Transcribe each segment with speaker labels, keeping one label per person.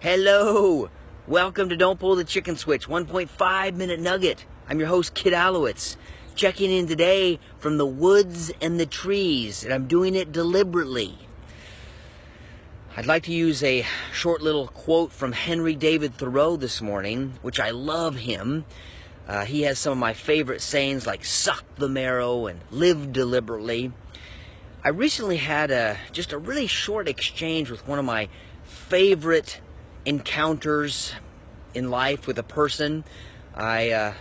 Speaker 1: Hello! Welcome to Don't Pull the Chicken Switch, 1.5 minute nugget. I'm your host, Kid Alowitz, checking in today from the woods and the trees, and I'm doing it deliberately. I'd like to use a short little quote from Henry David Thoreau this morning, which I love him. He has some of my favorite sayings like suck the marrow and live deliberately. I recently had just a really short exchange with one of my favorite encounters in life with a person. I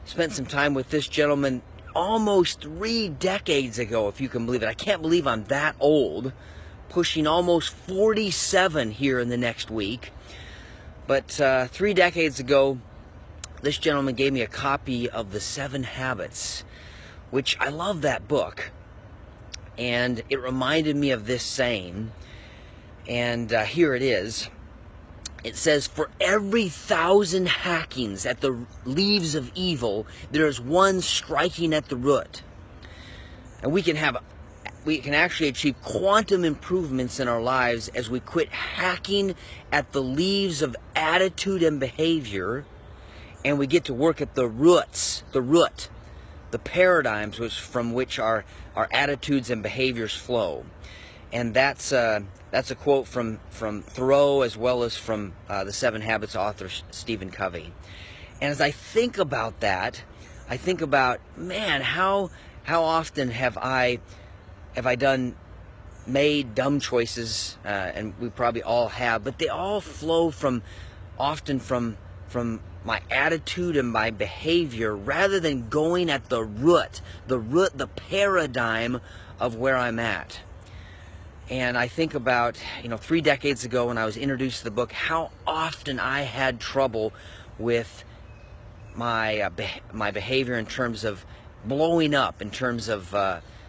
Speaker 1: spent some time with this gentleman almost 3 decades ago, if you can believe it. I can't believe I'm that old, pushing almost 47 here in the next week. But 3 decades ago, this gentleman gave me a copy of The 7 Habits, which I love that book. And it reminded me of this saying, and here it is. It says, for every 1,000 hackings at the leaves of evil, there is one striking at the root. And we can actually achieve quantum improvements in our lives as we quit hacking at the leaves of attitude and behavior, and we get to work at the roots, the paradigms from which our attitudes and behaviors flow. And that's a quote from Thoreau, as well as from the 7 Habits author Stephen Covey. And as I think about that, I think about, man, how often have I made dumb choices, and we probably all have, but they all flow often from my attitude and my behavior, rather than going at the root, the paradigm of where I'm at. And I think about, 3 decades ago when I was introduced to the book, how often I had trouble with my behavior in terms of blowing up, in terms of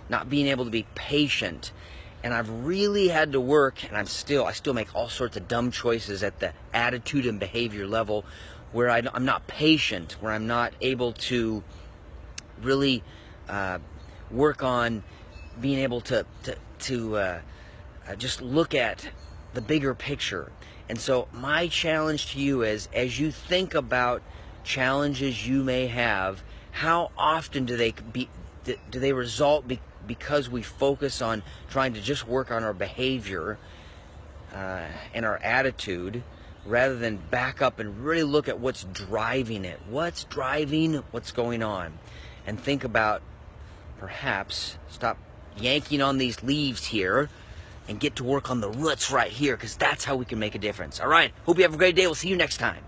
Speaker 1: not being able to be patient. And I've really had to work, and I still make all sorts of dumb choices at the attitude and behavior level, where I'm not patient, where I'm not able to really work on being able to just look at the bigger picture. And so my challenge to you is, as you think about challenges you may have, how often do they result because we focus on trying to just work on our behavior and our attitude, rather than back up and really look at what's driving it, what's going on, and think about, perhaps stop yanking on these leaves here and get to work on the roots right here, because that's how we can make a difference. All right, hope you have a great day. We'll see you next time.